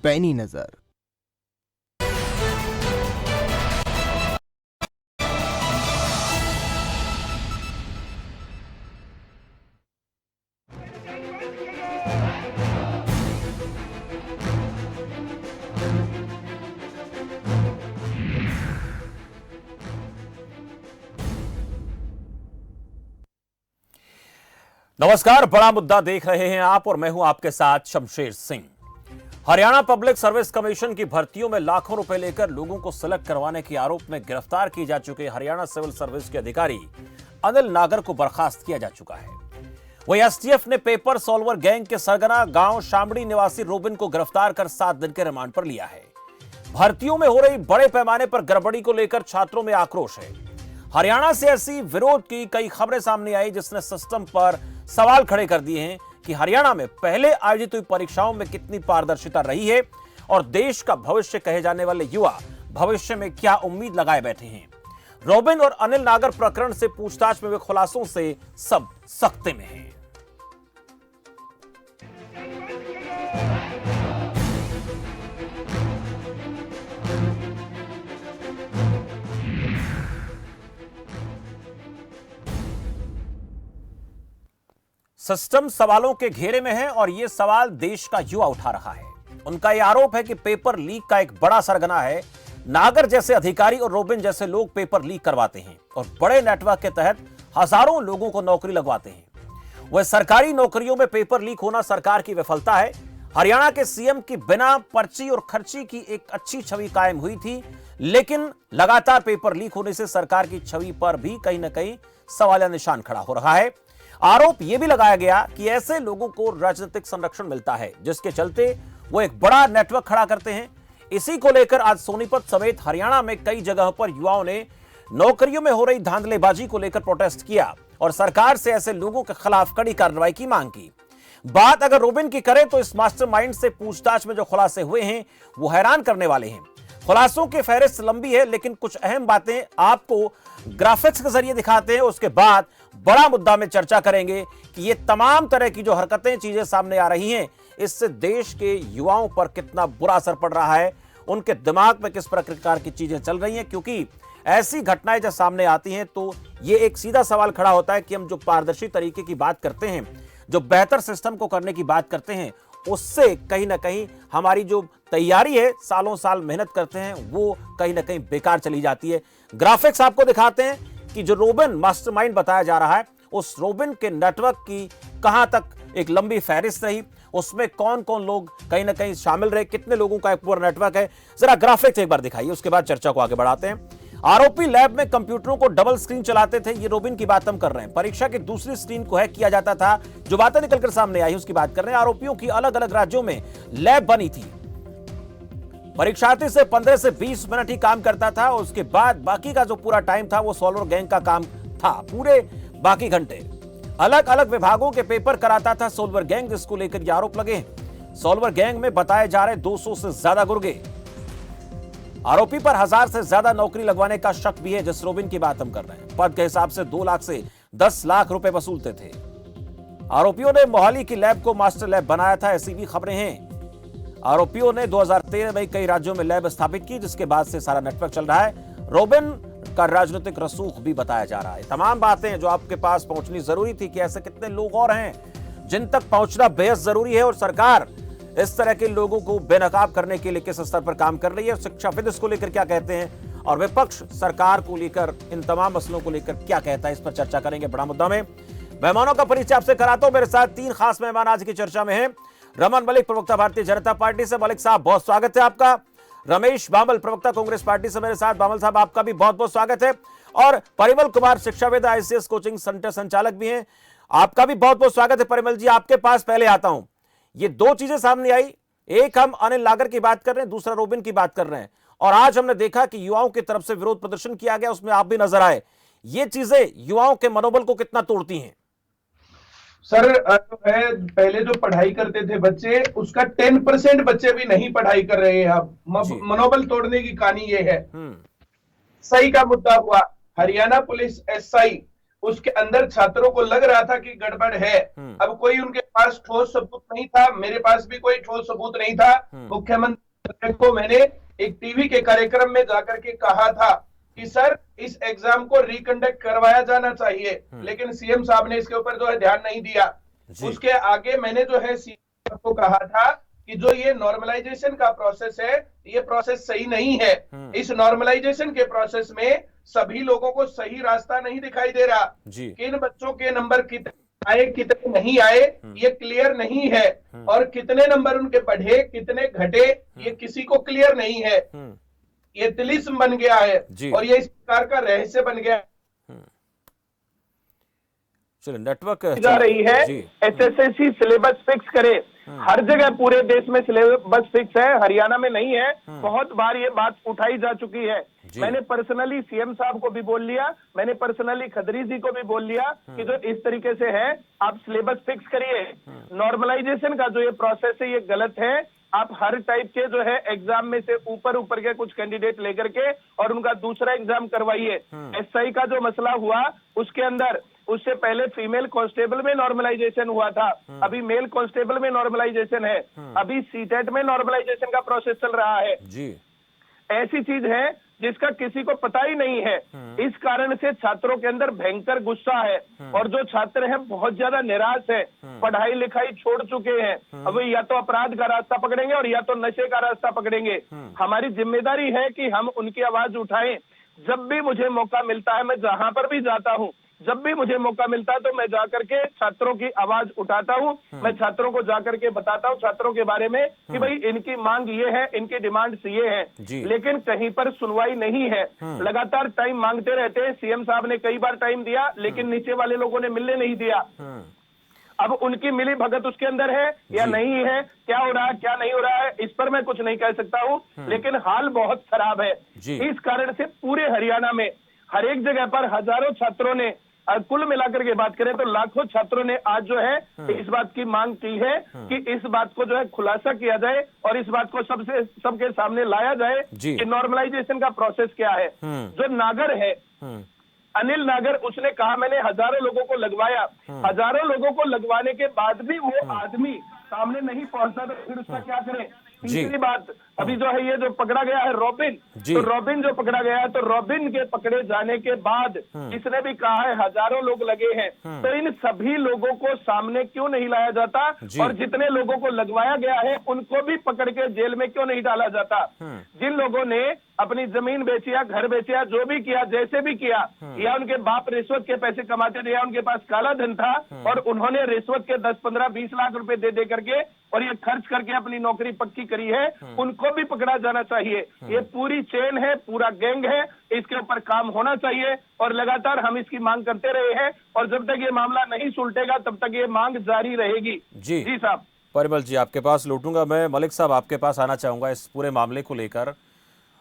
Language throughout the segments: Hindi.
पैनी नजर। नमस्कार, बड़ा मुद्दा देख रहे हैं आप और मैं हूं आपके साथ Shamsher Singh. Haryana public service commission की भर्तियों में लाखों रुपए लेकर लोगों को सेलेक्ट करवाने के आरोप में गिरफ्तार किए जा चुके हरियाणा सिविल सर्विस के अधिकारी अनिल नागर को बर्खास्त किया जा चुका है। वहीं एसटीएफ ने पेपर सॉल्वर गैंग के सरगना गांव शामड़ी निवासी रोबिन को गिरफ्तार कर 7 दिन के रिमांड पर लिया है। भर्तियों में हो रही बड़े पैमाने पर गड़बड़ी को लेकर छात्रों में आक्रोश है। हरियाणा से ऐसी विरोध की कई खबरें सामने आई जिसने सिस्टम पर सवाल खड़े कर दिए हैं कि हरियाणा में पहले आयोजित हुई परीक्षाओं में कितनी पारदर्शिता रही है और देश का भविष्य कहे जाने वाले युवा भविष्य में क्या उम्मीद लगाए बैठे हैं। रोबिन और अनिल नागर प्रकरण से पूछताछ में हुए खुलासों से सब सख्ते में हैं। सिस्टम सवालों के घेरे में है और यह सवाल देश का युवा उठा रहा है। उनका यह आरोप है कि पेपर लीक का एक बड़ा सरगना है। नागर जैसे अधिकारी और रोबिन जैसे लोग पेपर लीक करवाते हैं और बड़े नेटवर्क के तहत हजारों लोगों को नौकरी लगवाते हैं। वह सरकारी नौकरियों में पेपर लीक होना सरकार की विफलता है। हरियाणा के सीएम की बिना पर्ची और खर्ची की एक अच्छी छवि कायम हुई थी, लेकिन लगातार पेपर लीक होने से सरकार की छवि पर भी कहीं ना कहीं सवालिया निशान खड़ा हो रहा है। आरोप यह भी लगाया गया कि ऐसे लोगों को राजनीतिक संरक्षण मिलता है जिसके चलते वो एक बड़ा नेटवर्क खड़ा करते हैं। इसी को लेकर आज सोनीपत समेत हरियाणा में कई जगहों पर युवाओं ने नौकरियों में हो रही धांधलेबाजी को लेकर प्रोटेस्ट किया और सरकार से ऐसे लोगों के खिलाफ कड़ी कार्रवाई की मांग की। बात अगर रोबिन की करें तो इस मास्टरमाइंड से पूछताछ में जो खुलासे हुए हैं वो हैरान करने वाले हैं। खुलासों की फहरिस्त लंबी है, लेकिन कुछ अहम बातें आपको ग्राफिक्स के जरिए दिखाते हैं। उसके बाद बड़ा मुद्दा में चर्चा करेंगे कि ये तमाम तरह की जो हरकतें चीजें सामने आ रही हैं, इससे देश के युवाओं पर कितना बुरा असर पड़ रहा है, उनके दिमाग में किस प्रकार की चीजें चल रही हैं। क्योंकि ऐसी घटनाएं जब सामने आती हैं तो ये एक सीधा सवाल खड़ा होता है कि हम जो पारदर्शी तरीके की बात करते हैं, जो बेहतर सिस्टम को करने की बात करते हैं, उससे कहीं ना कहीं हमारी जो तैयारी है, सालों साल मेहनत करते हैं, वो कहीं ना कहीं बेकार चली जाती है। ग्राफिक्स आपको दिखाते हैं कि जो रोबिन मास्टरमाइंड बताया जा रहा है, उस रोबिन के नेटवर्क की कहां तक एक लंबी फहरिस्त रही, उसमें कौन कौन लोग कहीं ना कहीं शामिल रहे, कितने लोगों का एक पूरा नेटवर्क है। जरा ग्राफिक्स एक बार दिखाइए, उसके बाद चर्चा को आगे बढ़ाते हैं। आरोपी लैब में कंप्यूटरों को डबल स्क्रीन चलाते थे, ये रोबिन की बात हम कर रहे हैं। परीक्षा की दूसरी स्क्रीन को हैक किया जाता था, जो बातें निकलकर सामने आई उसकी बात कर रहे हैं। आरोपियों की अलग अलग राज्यों में लैब बनी थी। परीक्षार्थी से 15 से 20 मिनट ही काम करता था, उसके बाद बाकी का जो पूरा टाइम था वो सॉल्वर गैंग का काम था। पूरे बाकी घंटे अलग अलग विभागों के पेपर कराता था सॉल्वर गैंग, जिसको लेकर ये आरोप लगे। सॉल्वर गैंग में बताए जा रहे 200 से ज्यादा गुर्गे। आरोपी पर 1000 से ज्यादा नौकरी लगवाने का शक भी है, जिस रोबिन की बात हम कर रहे हैं। पद के हिसाब से 2 लाख से 10 लाख रुपए वसूलते थे। आरोपियों ने मोहाली की लैब को मास्टर लैब बनाया था, ऐसी भी खबरें हैं। आरोपियों ने 2013 में कई राज्यों में लैब स्थापित की, जिसके बाद से सारा नेटवर्क चल रहा है। रोबिन का राजनीतिक रसूख भी बताया जा रहा है। तमाम बातें जो आपके पास पहुंचनी जरूरी थी कि ऐसे कितने लोग और हैं जिन तक पहुंचना बेहद जरूरी है, और सरकार इस तरह के लोगों को बेनकाब करने के लिए किस स्तर पर काम कर रही है। शिक्षाविद इसको लेकर क्या कहते हैं और विपक्ष सरकार को लेकर इन तमाम मसलों को लेकर क्या कहता है, इस पर चर्चा करेंगे बड़ा मुद्दा में। मेहमानों का परिचय आपसे कराता हूं। मेरे साथ 3 खास मेहमान आज की चर्चा में हैं। रमन मलिक, प्रवक्ता भारतीय जनता पार्टी से। मलिक साहब, बहुत स्वागत है आपका। रमेश बामल, प्रवक्ता कांग्रेस पार्टी से मेरे साथ। बामल साहब, आपका भी बहुत बहुत स्वागत है। और परिमल कुमार, शिक्षाविद, आईसीएस कोचिंग सेंटर संचालक भी हैं, आपका भी बहुत बहुत स्वागत है। परिमल जी, आपके पास पहले आता हूं। ये 2 चीजें सामने आई, एक हम अनिल नागर की बात कर रहे हैं, दूसरा रोबिन की बात कर रहे हैं। और आज हमने देखा कि युवाओं की तरफ से विरोध प्रदर्शन किया गया, उसमें आप भी नजर आए। ये चीजें युवाओं के मनोबल को कितना तोड़ती हैं? सर, पहले जो पढ़ाई करते थे बच्चे, उसका 10% बच्चे भी नहीं पढ़ाई कर रहे हैं। अब मनोबल तोड़ने की कहानी ये है। सही का मुद्दा हुआ, हरियाणा पुलिस एसआई उसके अंदर छात्रों को लग रहा था कि गड़बड़ है। अब कोई उनके पास ठोस सबूत नहीं था, मेरे पास भी कोई ठोस सबूत नहीं था। मुख्यमंत्री को मैंने एक टीवी के कार्यक्रम में जाकर के कहा था कि सर इस एग्जाम को रिकंडक्ट करवाया जाना चाहिए, लेकिन सीएम साहब ने इसके ऊपर जो है ध्यान नहीं दिया। उसके आगे मैंने जो है सीएम साहब को कहा था कि जो ये नॉर्मलाइजेशन का प्रोसेस है, ये प्रोसेस सही नहीं है। इस नॉर्मलाइजेशन के प्रोसेस में सभी लोगों को सही रास्ता नहीं दिखाई दे रहा। किन बच्चों के नंबर कितने आए कितने नहीं आए ये क्लियर नहीं है, और कितने नंबर उनके बढ़े कितने घटे ये किसी को क्लियर नहीं है। ये तिलिस्म बन गया है और ये इस प्रकार का रहस्य बन गया चलो नेटवर्क जा रही है। एसएससी सिलेबस फिक्स करे, हर जगह पूरे देश में सिलेबस फिक्स है, हरियाणा में नहीं है। बहुत बार ये बात उठाई जा चुकी है। मैंने पर्सनली सीएम साहब को भी बोल लिया, मैंने पर्सनली खत्री जी को भी बोल लिया कि जो इस तरीके से है आप सिलेबस फिक्स करिए। नॉर्मलाइजेशन का जो ये प्रोसेस है ये गलत है। आप हर टाइप के जो है एग्जाम में से ऊपर ऊपर के कुछ कैंडिडेट लेकर के और उनका दूसरा एग्जाम करवाइए। एसआई का जो मसला हुआ उसके अंदर उससे पहले फीमेल कांस्टेबल में नॉर्मलाइजेशन हुआ था, अभी मेल कांस्टेबल में नॉर्मलाइजेशन है, अभी सीटेट में नॉर्मलाइजेशन का प्रोसेस चल रहा है। ऐसी चीज है जिसका किसी को पता ही नहीं है। इस कारण से छात्रों के अंदर भयंकर गुस्सा है और जो छात्र हैं बहुत ज्यादा निराश है, पढ़ाई लिखाई छोड़ चुके हैं। अब या तो अपराध का रास्ता पकड़ेंगे और या तो नशे का रास्ता पकड़ेंगे। हमारी जिम्मेदारी है कि हम उनकी आवाज उठाएं। जब भी मुझे मौका मिलता है, मैं जहां पर भी जाता हूं, जब भी मुझे मौका मिलता है तो मैं जाकर के छात्रों की आवाज उठाता हूं। मैं छात्रों को जाकर के बताता हूं छात्रों के बारे में कि भाई इनकी मांग ये है, इनकी डिमांड्स ये है, लेकिन कहीं पर सुनवाई नहीं है। लगातार टाइम मांगते रहते हैं। सीएम साहब ने कई बार टाइम दिया लेकिन नीचे वाले लोगों ने मिलने नहीं दिया। अब उनकी मिली भगत उसके अंदर है या नहीं है, क्या हो रहा है क्या नहीं हो रहा है, इस पर मैं कुछ नहीं कह सकता हूं, लेकिन हाल बहुत खराब है। इस कारण से पूरे हरियाणा में हर एक जगह पर हजारों छात्रों ने, कुल मिलाकर के बात करें तो लाखों छात्रों ने आज जो है इस बात की मांग की है कि इस बात को जो है खुलासा किया जाए और इस बात को सबके सामने लाया जाए कि नॉर्मलाइजेशन का प्रोसेस क्या है। जो नागर है अनिल नागर, उसने कहा मैंने हजारों लोगों को लगवाया, हजारों लोगों को लगवाने के बाद भी वो आदमी सामने नहीं पहुंचता तो फिर उसका क्या करें। तीसरी बात, अभी जो है ये जो पकड़ा गया है रॉबिन, तो रॉबिन जो पकड़ा गया है तो रॉबिन के पकड़े जाने के बाद इसने भी कहा है हजारों लोग लगे हैं, तो इन सभी लोगों को सामने क्यों नहीं लाया जाता और जितने लोगों को लगवाया गया है उनको भी पकड़ के जेल में क्यों नहीं डाला जाता। जिन लोगों ने अपनी जमीन बेची या घर बेचा, जो भी किया, जैसे भी किया, या उनके बाप रिश्वत के पैसे कमाते थे या उनके पास काला धन था और उन्होंने रिश्वत के 10, 15, 20 लाख रुपए दे करके और ये खर्च करके अपनी नौकरी पक्की करी है, उनको भी पकड़ा जाना चाहिए। ये पूरी चेन है, पूरा गैंग है, इसके ऊपर काम होना चाहिए और लगातार हम इसकी मांग करते रहे हैं और जब तक ये मामला नहीं सुलटेगा तब तक ये मांग जारी रहेगी। जी साहब। परिमल जी आपके पास लौटूंगा मैं। मलिक साहब आपके पास आना चाहूंगा इस पूरे मामले को लेकर।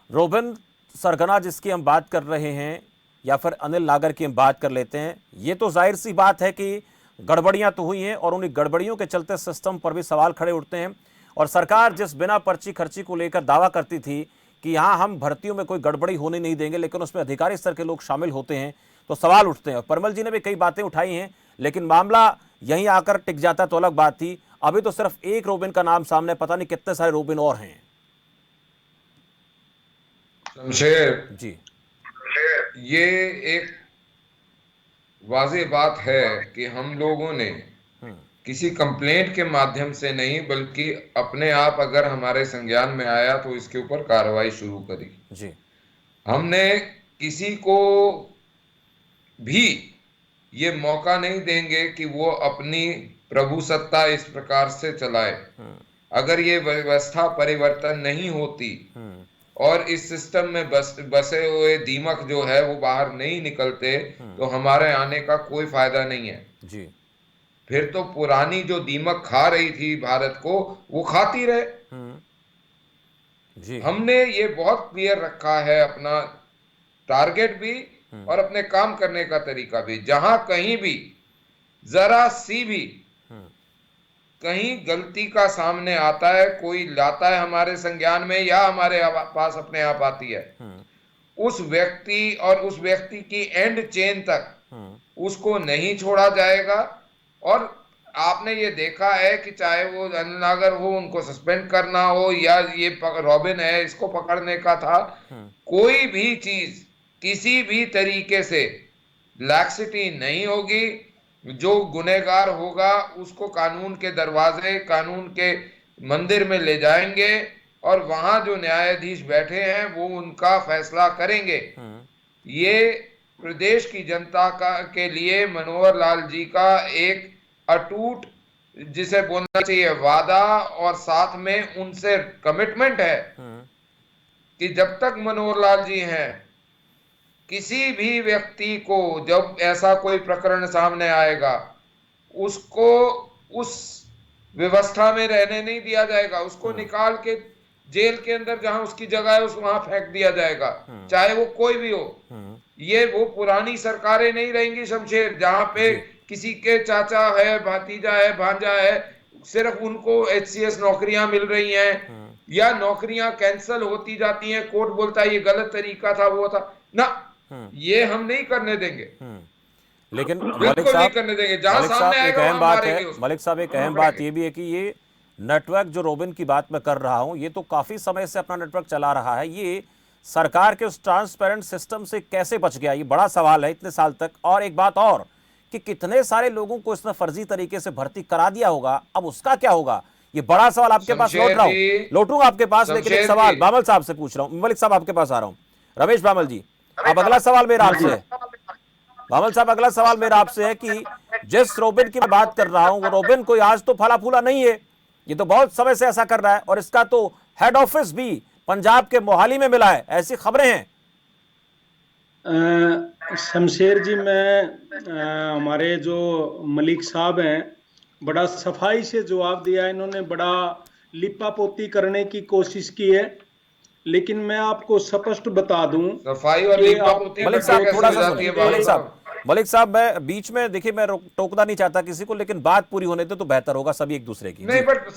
रोबिन सरगना जिसकी हम बात कर रहे हैं या फिर अनिल नागर की हम बात कर लेते हैं, ये तो जाहिर सी बात है कि गड़बड़ियां तो हुई हैं और उन्हीं गड़बड़ियों के चलते सिस्टम पर भी सवाल खड़े उठते हैं। और सरकार जिस बिना पर्ची खर्ची को लेकर दावा करती थी कि यहाँ हम भर्तियों में कोई गड़बड़ी होने नहीं देंगे, लेकिन उसमें अधिकारी स्तर के लोग शामिल होते हैं तो सवाल उठते हैं। परमल जी ने भी कई बातें उठाई हैं, लेकिन मामला यहीं आकर टिक जाता तो अलग बात थी। अभी तो सिर्फ एक रोबिन का नाम सामने, पता नहीं कितने सारे रोबिन और हैं। शमशेर जी, ये एक वाज़ेह बात है कि हम लोगों ने किसी कंप्लेंट के माध्यम से नहीं बल्कि अपने आप अगर हमारे संज्ञान में आया तो इसके ऊपर कार्रवाई शुरू करी। जी, हमने किसी को भी ये मौका नहीं देंगे कि वो अपनी प्रभु सत्ता इस प्रकार से चलाए। अगर ये व्यवस्था परिवर्तन नहीं होती और इस सिस्टम में बसे हुए दीमक जो है वो बाहर नहीं निकलते तो हमारे आने का कोई फायदा नहीं है। जी, फिर तो पुरानी जो दीमक खा रही थी भारत को वो खाती रहे। जी, हमने ये बहुत क्लियर रखा है अपना टारगेट भी और अपने काम करने का तरीका भी। जहां कहीं भी जरा सी भी कहीं गलती का सामने आता है, कोई लाता है हमारे संज्ञान में या हमारे पास अपने आप आती है, उस व्यक्ति और उस व्यक्ति की एंड चेन तक उसको नहीं छोड़ा जाएगा। और आपने ये देखा है कि चाहे वो अनिल नागर हो, उनको सस्पेंड करना हो, या ये रॉबिन है इसको पकड़ने का था, कोई भी चीज किसी भी तरीके से लैक्सिटी नहीं होगी। जो गुनहगार होगा उसको कानून के दरवाजे, कानून के मंदिर में ले जाएंगे और वहां जो न्यायाधीश बैठे हैं वो उनका फैसला करेंगे। ये प्रदेश की जनता के लिए मनोहर लाल जी का एक अटूट, जिसे बोलना चाहिए वादा, और साथ में उनसे कमिटमेंट है कि जब तक मनोहर लाल जी हैं, किसी भी व्यक्ति को जब ऐसा कोई प्रकरण सामने आएगा उसको उस व्यवस्था में रहने नहीं दिया जाएगा। उसको निकाल के जेल के अंदर जहां उसकी जगह है उस वहां फेंक दिया जाएगा, चाहे वो कोई भी हो। ये वो पुरानी सरकारें नहीं रहेंगी शमशेर, जहां पे किसी के चाचा है, भतीजा है, भांजा है, सिर्फ उनको HCS नौकरियां मिल रही हैं या नौकरियां कैंसिल होती जाती हैं, कोर्ट बोलता है ये गलत तरीका था, वो था ना, ये हम नहीं करने देंगे। लेकिन बिल्कुल नहीं करने देंगे। जहां सामने आएगा वहां मारेंगे उसको। मलिक साहब, एक अहम बात ये भी है कि ये नेटवर्क जो रॉबिन की बात मैं कर रहा हूं, ये तो काफी समय से अपना नेटवर्क चला रहा है। ये सरकार के उस ट्रांसपेरेंट सिस्टम से कैसे बच गया, ये बड़ा सवाल है इतने साल तक। और एक बात और कि कितने सारे लोगों को इसने फर्जी तरीके से भर्ती करा दिया होगा, अब उसका क्या होगा, ये बड़ा सवाल आपके पास लौटूंगा आपके पास। लेकिन एक सवाल बामल साहब से पूछ रहा हूं, मलिक साहब आपके पास आ रहा हूं, रमेश बामल जी, अब अगला सवाल मेरा आपसे है। बामल साहब, अगला सवाल मेरा आपसे है कि जिस रॉबिन की मैं बात कर रहा हूं, वो रॉबिन कोई आज तो फला फूला नहीं है, ये तो बहुत समय से ऐसा कर रहा है, और इसका तो हेड ऑफिस भी पंजाब के मोहाली में मिला है, ऐसी खबरें हैं। शमशेर जी, मैं हमारे जो मलिक साहब हैं, बड़ा सफाई से जवाब दिया। इन्होंने बड़ा लिपापोती करने की कोशिश की है, लेकिन मैं आपको स्पष्ट बता दूं, सफाई और लिपापोती मलिक साहब थोड़ा सा, मलिक साहब मैं बीच में, देखिए मैं टोकना नहीं चाहता किसी को, लेकिन बात पूरी होने दे तो बेहतर होगा, सभी एक दूसरे की। नहीं, बट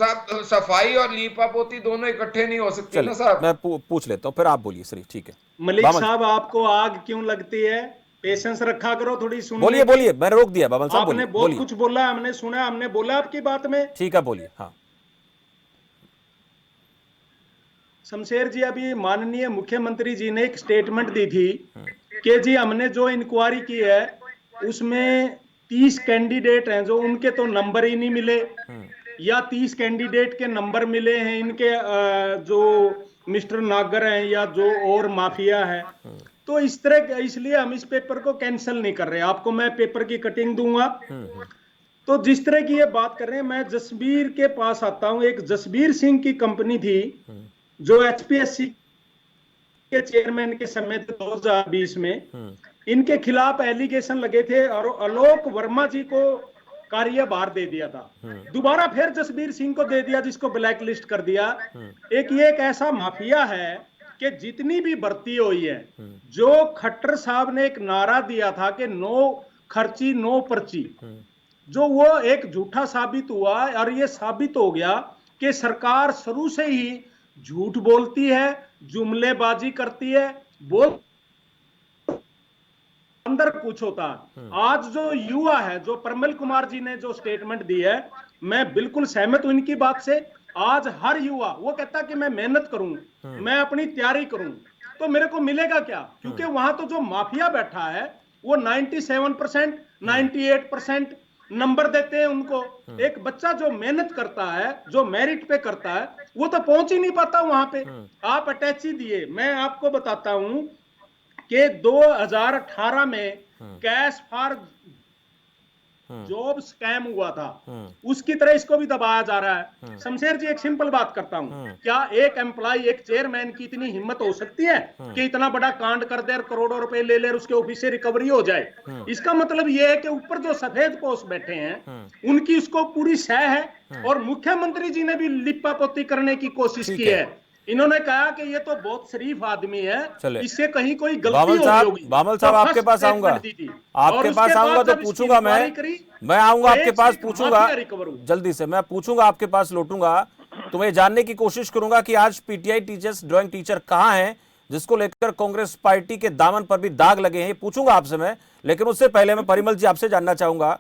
सफाई और लीपापोती दोनों इकट्ठे नहीं हो सकते ना साहब। मैं पूछ लेता हूं, फिर आप बोलिए। सही, ठीक है मलिक साहब, आपको आग क्यों लगती है? पेशेंस रखा करो, थोड़ी सुनिए। बोलिए बोलिए, मैंने रोक दिया बामल साहब, आपने बहुत कुछ बोला, हमने सुना, हमने बोला आपकी बात में। ठीक है, बोलिए। हाँ शमशेर जी, अभी माननीय मुख्यमंत्री जी ने एक स्टेटमेंट दी थी कि जी हमने जो इंक्वायरी की है उसमें 30 कैंडिडेट हैं जो उनके तो नंबर ही नहीं मिले, या 30 कैंडिडेट के नंबर मिले हैं इनके, जो मिस्टर नागर हैं या जो और माफिया है। तो इस तरह, इसलिए हम इस पेपर को कैंसिल नहीं कर रहे। आपको मैं पेपर की कटिंग दूंगा। तो जिस तरह की ये बात कर रहे हैं, मैं जसबीर के पास आता हूं। एक जसबीर सिंह की कंपनी थी जो HPSC के चेयरमैन के समय 2020 में इनके खिलाफ एलिगेशन लगे थे और आलोक वर्मा जी को कार्यभार दे दिया था। दोबारा फिर जसबीर सिंह को दे दिया, जिसको ब्लैक लिस्ट कर दिया। एक ऐसा माफिया है कि जितनी भी भर्ती हुई है, जो खट्टर साहब ने एक नारा दिया था कि नो खर्ची नो पर्ची, जो वो एक झूठा साबित हुआ। और ये साबित हो गया कि सरकार शुरू से ही झूठ बोलती है, जुमलेबाजी करती है, बोल अंदर कुछ होता है। आज जो युवा है, जो परमल कुमार जी ने जो स्टेटमेंट दी है, मैं बिल्कुल सहमत हूं इनकी बात से। आज हर युवा वो कहता कि मैं मेहनत करूं, मैं अपनी तैयारी करूं, तो मेरे को मिलेगा क्या? क्योंकि वहां तो जो माफिया बैठा है वो 97%, 98% नंबर देते हैं उनको। एक बच्चा जो मेहनत करता है, जो मेरिट पे करता है, वो तो पहुंच ही नहीं पाता वहां पे। आप अटैची दिए, मैं आपको बताता हूं कि 2018 में कैश फॉर जॉब स्कैम हुआ था, उसकी तरह इसको भी दबाया जा रहा है। शमशेर जी, एक सिंपल बात करता हूं, क्या एक एम्प्लॉय, एक चेयरमैन की इतनी हिम्मत हो सकती है कि इतना बड़ा कांड कर दे और करोड़ों रुपए ले ले और उसके ऑफिस से रिकवरी हो जाए? इसका मतलब यह है कि ऊपर जो सफेद पोस्ट बैठे हैं उनकी उसको पूरी सह है। और मुख्यमंत्री जी ने भी लिपापोती करने की कोशिश की है। इन्होंने कहा कि ये तो बहुत शरीफ आदमी है, इससे कहीं कोई गलती होगी। बामल साहब, आपके पास आऊंगा, आपके पास आऊंगा तो पूछूंगा, मैं आऊंगा आपके पास, पूछूंगा जल्दी से, मैं पूछूंगा आपके पास, लौटूंगा तो मैं जानने की कोशिश करूंगा कि आज PTI टीचर्स, ड्राइंग टीचर कहां हैं, जिसको लेकर कांग्रेस पार्टी के दामन पर भी दाग लगे हैं, ये पूछूंगा आपसे मैं। लेकिन उससे पहले मैं परिमल जी आपसे जानना चाहूंगा,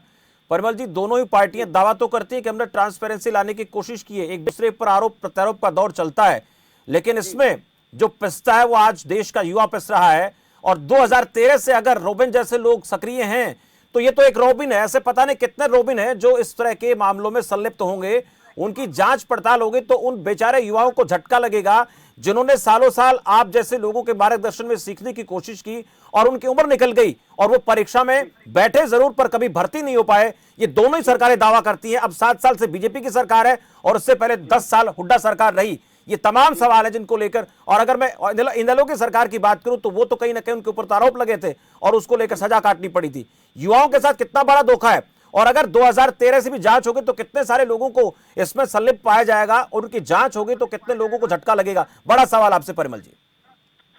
परिमल जी, दोनों ही पार्टियां दावा तो करती हैं कि हमने ट्रांसपेरेंसी लाने की कोशिश की है, एक दूसरे पर आरोप प्रत्यारोप का दौर चलता है, लेकिन इसमें जो पिसता है वो आज देश का युवा पिस रहा है। और 2013 से अगर रॉबिन जैसे लोग सक्रिय हैं तो ये तो एक रॉबिन है, ऐसे पता नहीं कितने रॉबिन हैं जो इस तरह के मामलों में संलिप्त होंगे। उनकी जांच पड़ताल होगी तो उन बेचारे युवाओं को झटका लगेगा जिन्होंने सालों साल आप जैसे लोगों के मार्गदर्शन में सीखने की कोशिश की और उनकी उम्र निकल गई और वो परीक्षा में बैठे जरूर पर कभी भर्ती नहीं हो पाए। ये दोनों ही सरकारें दावा करती हैं। अब 7 साल से बीजेपी की सरकार है और उससे पहले 10 साल हुड्डा सरकार रही। ये तमाम सवाल है जिनको लेकर, और अगर मैं इनेलो की सरकार की बात करूं तो वो तो कहीं ना कहीं उनके ऊपर आरोप लगे थे और उसको लेकर सजा काटनी पड़ी थी। युवाओं के साथ कितना बड़ा धोखा है, और अगर 2013 से भी जांच होगी तो कितने सारे लोगों को इसमें संलिप्त पाया जाएगा और उनकी जांच होगी तो कितने लोगों को झटका लगेगा। बड़ा सवाल आपसे परिमल जी।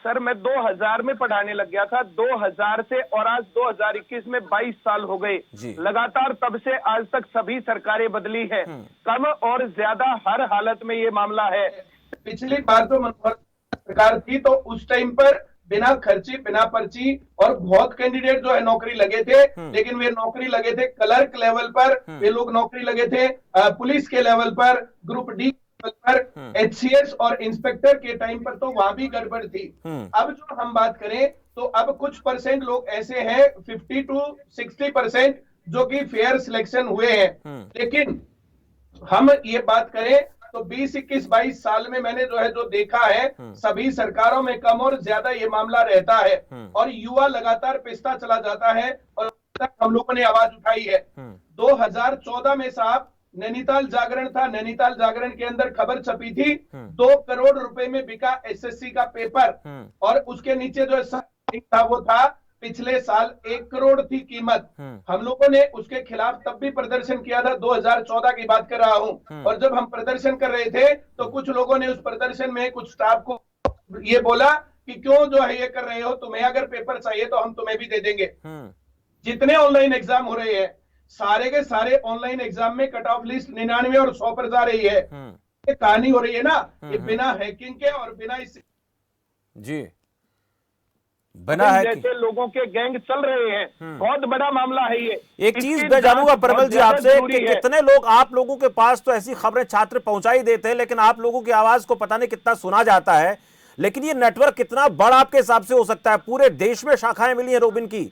सर मैं 2000 में पढ़ाने लग गया था, 2000 से और आज 2021 में 22 साल हो गए लगातार। तब से आज तक सभी सरकारें बदली है, कम और ज्यादा हर हालत में ये मामला है। पिछली बार तो मनमोहन सरकार थी तो उस टाइम पर बिना खर्ची बिना पर्ची और बहुत कैंडिडेट जो है नौकरी लगे थे, लेकिन वे नौकरी लगे थे क्लर्क लेवल पर, वे लोग नौकरी लगे थे पुलिस के लेवल पर, ग्रुप डी लेवल पर, एचसीएस और इंस्पेक्टर के टाइम पर तो वहां भी गड़बड़ थी। अब जो हम बात करें तो अब कुछ परसेंट लोग ऐसे हैं 50 to 60% जो कि फेयर सिलेक्शन हुए हैं। लेकिन हम ये बात करें तो 20, 21, 22 साल में मैंने जो देखा है सभी सरकारों में कम और ज्यादा ये मामला रहता है और युवा लगातार पिसता चला जाता है। और हम लोगों ने आवाज उठाई है। 2014 में साहब नैनीताल जागरण था, नैनीताल जागरण के अंदर खबर छपी थी 2 करोड़ रुपए में बिका एसएससी का पेपर, और उसके नीचे जो था वो था पिछले साल 1 करोड़ थी कीमत। हम लोगों ने उसके खिलाफ तब भी प्रदर्शन किया था, 2014 की बात कर रहा हूं। और जब हम प्रदर्शन कर रहे थे तो कुछ लोगों ने उस प्रदर्शन में कुछ स्टाफ को ये बोला कि क्यों जो है ये कर रहे हो, तुम्हें अगर पेपर चाहिए तो हम तुम्हें भी दे देंगे। जितने ऑनलाइन एग्जाम हो रहे हैं सारे के सारे ऑनलाइन एग्जाम में कट ऑफ लिस्ट 99 और 100 पर जा रही है। ये कहानी हो रही है ना, ये बिना हैकिंग के और बिना इस जी बना है जैसे लोगों के गैंग चल रहे हैं। बहुत बड़ा मामला है ये। एक चीज मैं जानूंगा परिमल जी आपसे कि कितने लोग आप लोगों के पास तो ऐसी खबरें छात्र पहुंचाई देते हैं, लेकिन आप लोगों की आवाज को पता नहीं कितना सुना जाता है, लेकिन ये नेटवर्क कितना बड़ा आपके हिसाब से हो सकता है? पूरे देश में शाखाएं मिली है रोबिन की।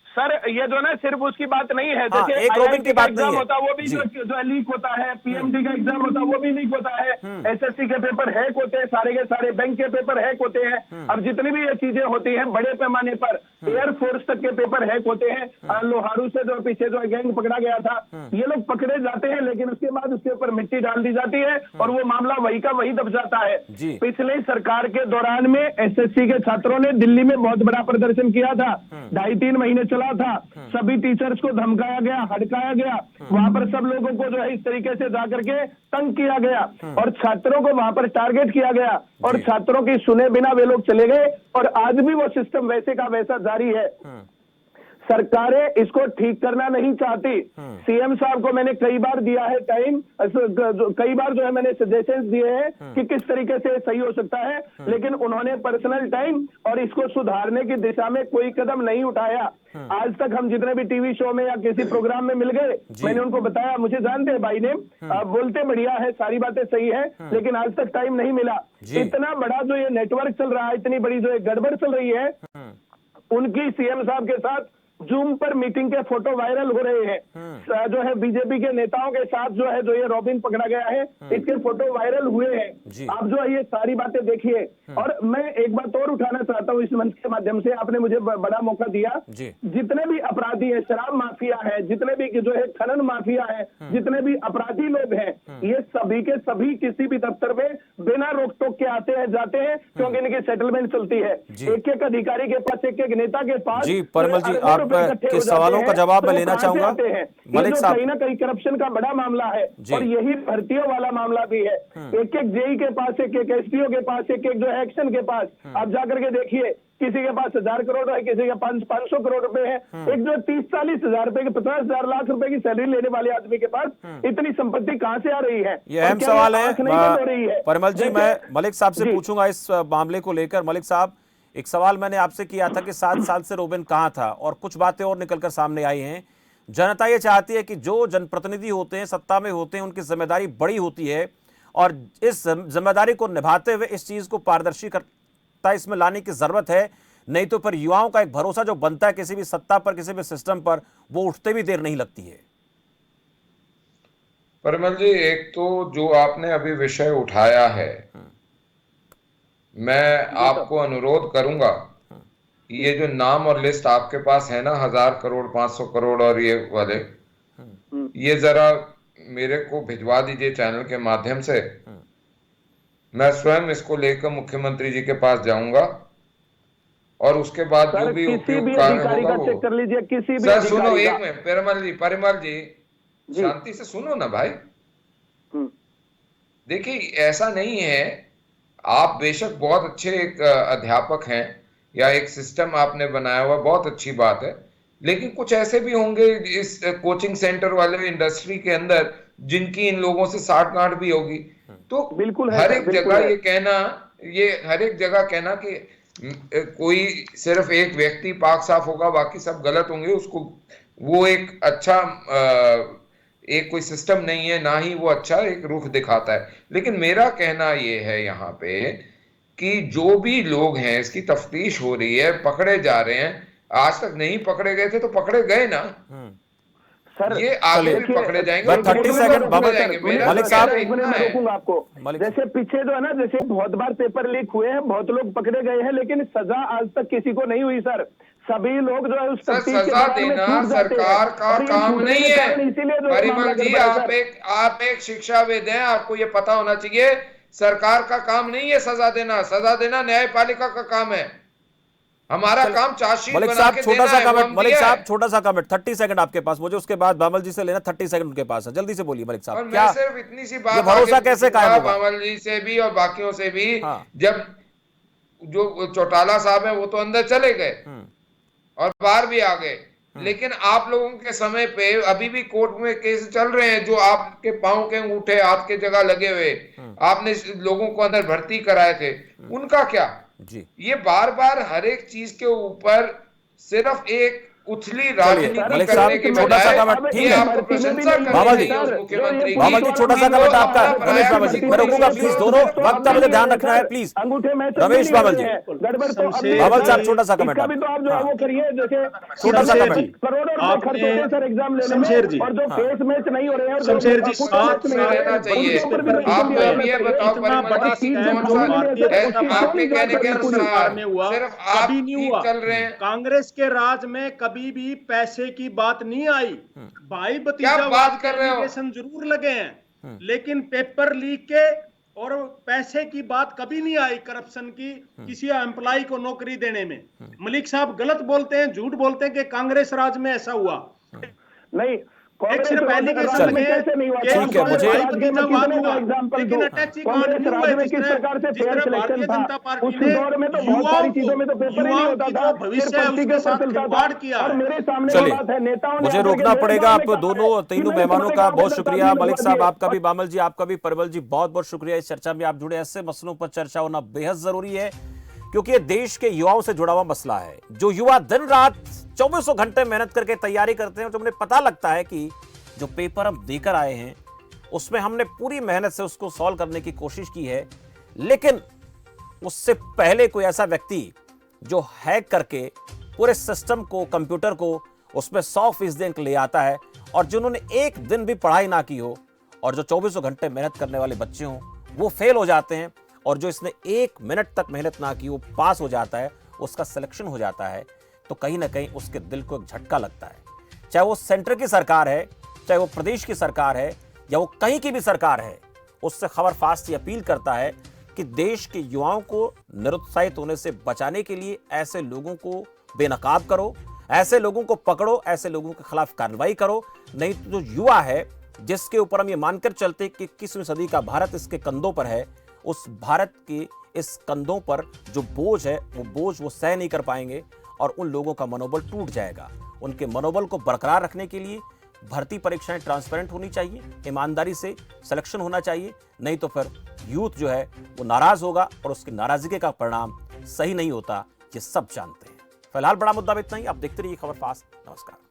सर ये जो ना सिर्फ उसकी बात नहीं है, जैसे एक रोबिन की बात नहीं है, होता वो भी जो लीक होता है, पीएमटी का एग्जाम होता है वो भी लीक होता है, एसएससी के पेपर हैक होते हैं, सारे के सारे बैंक के पेपर हैक होते हैं। अब जितनी भी ये चीजें होती हैं बड़े पैमाने पर, एयरफोर्स तक के पेपर हैक होते हैं। लोहारू से जो पीछे जो गैंग पकड़ा गया था, ये लोग पकड़े जाते हैं लेकिन उसके बाद उसके ऊपर मिट्टी डाल दी जाती है और वो मामला वही का वही दब जाता है। पिछले सरकार के दौरान में एसएससी के छात्रों ने दिल्ली में बहुत बड़ा प्रदर्शन किया था, 2.5-3 महीने चला था। सभी टीचर्स को धमकाया गया, हड़काया गया, वहां पर सब लोगों को जो है इस तरीके से जाकर के तंग किया गया और छात्रों को वहां पर टारगेट किया गया और छात्रों की सुने बिना वे लोग चले गए और आज भी वो सिस्टम वैसे का वैसा जारी है। सरकारें इसको ठीक करना नहीं चाहती। सीएम साहब को मैंने कई बार दिया है टाइम, कई बार जो है मैंने सजेशंस दिए हैं कि किस तरीके से सही हो सकता है, लेकिन उन्होंने पर्सनल टाइम और इसको सुधारने की दिशा में कोई कदम नहीं उठाया। आज तक हम जितने भी टीवी शो में या किसी प्रोग्राम में मिल गए, मैंने उनको बताया, मुझे जानते हैं भाई ने, बोलते बढ़िया है, सारी बातें सही है, लेकिन आज तक टाइम नहीं मिला। इतना बड़ा जो ये नेटवर्क चल रहा है, इतनी बड़ी जो गड़बड़ चल रही है, उनकी सीएम साहब के साथ जूम पर मीटिंग के फोटो वायरल हो रहे हैं। जो है बीजेपी के नेताओं के साथ जो है जो ये रॉबिन पकड़ा गया है, इसके फोटो वायरल हुए हैं। आप जो है ये सारी बातें देखिए। और मैं एक बात और उठाना चाहता हूँ इस मंच के माध्यम से, आपने मुझे बड़ा मौका दिया। जितने भी अपराधी है, शराब माफिया है, जितने भी जो है खनन माफिया है, जितने भी अपराधी लोग हैं, ये सभी के सभी किसी भी दफ्तर में बिना रोक टोक के आते हैं, जाते हैं, क्योंकि इनकी सेटलमेंट चलती है। एक एक अधिकारी के पास, एक एक नेता के पास। जी परमल जी, आपके सवालों का जवाब मैं लेना चाहूंगा। मलिक साहब, कहीं ना कहीं करप्शन का बड़ा मामला है और यही भर्तियों वाला मामला भी है। एक एक जेई के पास, एक एक एसपीओ के पास, एक एक जो एक्शन के पास, आप जाकर के देखिए किसी के पास 1000 करोड़ है, किसी के पास 500 करोड़ रुपए है। एक जो 30-40 हजार रुपए के 50,000 लाख रुपए की सैलरी लेने वाले आदमी के पास इतनी संपत्ति कहां से आ रही है? ये अहम सवाल है परिमल जी। मैं देखिए- मलिक साहब से जी। पूछूंगा इस मामले को लेकर। मलिक साहब, एक सवाल मैंने आपसे किया था कि 7 साल से रोबिन कहां था, और कुछ बातें और निकलकर सामने आई हैं। जनता ये चाहती है कि जो जनप्रतिनिधि होते हैं, सत्ता में होते हैं, उनकी जिम्मेदारी बड़ी होती है, और इस जिम्मेदारी को निभाते हुए इस चीज को पारदर्शिता इसमें लाने की जरूरत है। नहीं तो फिर युवाओं का एक भरोसा जो बनता है किसी भी सत्ता पर, किसी भी सिस्टम पर, वो उठते भी देर नहीं लगती है। परिमल जी, एक तो जो आपने अभी विषय उठाया है, मैं आपको अनुरोध करूंगा, ये जो नाम और लिस्ट आपके पास है ना, 1000 करोड़ 500 करोड़ और ये वाले, ये जरा मेरे को भिजवा दीजिए चैनल के माध्यम से। मैं स्वयं इसको लेकर मुख्यमंत्री जी के पास जाऊंगा, और उसके बाद जो भी किसी भी उपयुक्त कार्य अधिकारी होगा का वो। चेक कर लीजिए, किसी भी सर सुनो अधिकारी एक का। मिनट, परिमल जी शांति से सुनो ना भाई। देखिए, ऐसा नहीं है, आप बेशक बहुत अच्छे एक अध्यापक हैं, या एक सिस्टम आपने बनाया हुआ, बहुत अच्छी बात है, लेकिन कुछ ऐसे भी होंगे इस कोचिंग सेंटर वाले इंडस्ट्री के अंदर जिनकी इन लोगों से साठगांठ भी होगी। तो बिल्कुल है हर सर, एक बिल्कुल जगह है। हर एक जगह कहना कि कोई सिर्फ एक व्यक्ति पाक साफ होगा बाकी सब गलत होंगे, उसको वो एक अच्छा एक कोई सिस्टम नहीं है, ना ही वो अच्छा एक रुख दिखाता है। लेकिन मेरा कहना ये है यहाँ पे कि जो भी लोग हैं, इसकी तफ्तीश हो रही है, पकड़े जा रहे हैं। आज तक नहीं पकड़े गए थे तो पकड़े गए ना, सर ये आगे भी देखिए, पकड़े जाएंगे। बस 30 सेकंड मलिक साहब, एक मिनट में है। रोकूंगा आपको। मलिक जैसे पीछे जो है ना, जैसे बहुत बार पेपर लीक हुए हैं, बहुत लोग पकड़े गए हैं, लेकिन सजा आज तक किसी को नहीं हुई सर। सभी लोग जो है उस सर, तफ्तीश के सजा दौरान में देना छूट जाते हैं। सरकार का और ये काम छूटने नहीं के है। कारण इसीलिए जो परिमल मामला जी, गड़बड़ है, सर। आप एक शिक्षाविद हैं, आपको ये पता होना चाहिए, सरकार का काम नहीं है सजा देना। सजा देना न्यायपालिका का काम है। हमारा काम चार्जशीट मलिक बना साहब के छोटा देना सा है, वो कमेंट, हम मलिक दिया साहब है। छोटा सा कमेंट, 30 सेकंड आपके पास, मुझे उसके बाद बामल जी से लेना, 30 सेकंड उनके पास है, जल्दी से बोलिए मलिक और साहब। मैं क्या सिर्फ इतनी सी ये बात भरोसा आगे कैसे कायम होगा? बामल जी से भी और बाकियों से भी, हाँ। जब जो चौटाला साहब है वो तो अंदर चले गए और बाहर भी आ गए, लेकिन आप लोगों के समय पे अभी भी कोर्ट में केस चल रहे हैं, जो आपके पांव के अंगूठे हाथ के जगह लगे हुए आपने लोगों को अंदर भर्ती कराए थे, उनका क्या? जी, ये बार बार हर एक चीज के ऊपर सिर्फ एक उथली राजनीति मलिक करने साहब, के छोटा सा बजाय कमेंट, ठीक ये है। आपको प्रशंसा करनी बाबा जी, चाहिए उस मुख्यमंत्री की। बाबा जी, छोटा सा कमेंट आपका। रमेश बाबा जी, मैं रोकूंगा प्लीज, दोनों वक्त का मुझे ध्यान रखना है प्लीज। अंगूठे में रमेश बाबल जी, गड़बड़ तो बाबल साहब, छोटा सा कमेंट इसका भी तो आप जो है वो करिए, जैसे छोटा सा शमशेर कमेंट। जी, करोड़ों रुपए खर्च होते हैं सर एग्जाम लेने शमशेर जी, में, और जो फेस मैच नहीं हो रहे हैं, और शमशेर जी, जो साथ मैच नहीं हो रहे हैं, रहना चाहिए। उनके ऊपर भी आप रोक दिया ये जाना बताओ चाहिए। इतना परिमल बड़ा जी, स्कैम कौन जो सा भारतीय है, जनता आपके पार्टी कहने के के अनुसार सरकार में हुआ, सिर्फ आप कभी नहीं ठीक हुआ। चल रहे हैं। कांग्रेस के राज में कभी भी पैसे की बात नहीं आई। भाई क्या भतीजावाद बात के कर रहे हो? एलिगेशन जरूर लगे हैं, लेकिन पेपर लीक के और पैसे की बात कभी नहीं आई, करप्शन की, किसी एम्प्लॉय को नौकरी देने में। मलिक साहब गलत बोलते हैं, झूठ बोलते हैं कि कांग्रेस राज में ऐसा हुआ। नहीं, एक सिर्फ एलिगेशन राज्य में लगे कैसे नहीं हुआ? ठीक है, मुझे- लेकिन अटैची कांड कांग्रेस नहीं हुआ। राज्य में किस प्रकार से फेयर सिलेक्शन भारतीय था? जनता पार्टी उस ने दौर में तो बहुत सारी चीजों में तो पेपर ही नहीं होता था, जो भविष्य सिर्फ है पर्ची के उसके ऊपर साथ चलता खिलवाड़ था। किया और है। मेरे सामने चलिए, बात है, नेताओं ने मुझे आकर के रोकना मेरे पड़ेगा। सामने आप कहा दोनों है तीनों कि मेरे मेहमानों सामने का कहा बहुत है, शुक्रिया। दस्तावेज मलिक लगवा साहब दिए। आपका भी, बामल जी आपका भी, परिमल जी बहुत बहुत शुक्रिया। इस चर्चा में आप जुड़े, ऐसे मसलों पर चर्चा होना बेहद जरूरी है, क्योंकि ये देश के युवाओं से जुड़ा हुआ मसला है। जो युवा दिन रात 24 घंटे मेहनत करके तैयारी करते हैं, तो उन्हें पता लगता है कि जो पेपर हम देकर आए हैं उसमें हमने पूरी मेहनत से उसको सॉल्व करने की कोशिश की है, लेकिन उससे पहले कोई ऐसा व्यक्ति जो हैक करके पूरे सिस्टम को, कंप्यूटर को, उसमें 100% अंक ले आता है, और जिन्होंने एक दिन भी पढ़ाई ना की हो और जो 24 घंटे मेहनत करने वाले बच्चे हों वो फेल हो जाते हैं, और जो इसने 1 मिनट तक मेहनत ना की वो पास हो जाता है, उसका सिलेक्शन हो जाता है। तो कहीं ना कहीं उसके दिल को एक झटका लगता है। चाहे वो सेंटर की सरकार है, चाहे वो प्रदेश की सरकार है, या वो कहीं की भी सरकार है, उससे खबर फास्ट ये अपील करता है कि देश के युवाओं को निरुत्साहित होने से बचाने के लिए ऐसे लोगों को बेनकाब करो, ऐसे लोगों को पकड़ो, ऐसे लोगों के खिलाफ कार्रवाई करो। नहीं तो जो युवा है, जिसके ऊपर हम ये मानकर चलते कि 21वीं सदी का भारत इसके कंधों पर है, उस भारत के इस कंधों पर जो बोझ है वो बोझ वो सह नहीं कर पाएंगे और उन लोगों का मनोबल टूट जाएगा। उनके मनोबल को बरकरार रखने के लिए भर्ती परीक्षाएं ट्रांसपेरेंट होनी चाहिए, ईमानदारी से सिलेक्शन होना चाहिए, नहीं तो फिर यूथ जो है वो नाराज होगा और उसकी नाराजगी का परिणाम सही नहीं होता, ये सब जानते हैं। फिलहाल बड़ा मुद्दा में इतना ही। आप देखते रहिए खबर फास्ट। नमस्कार।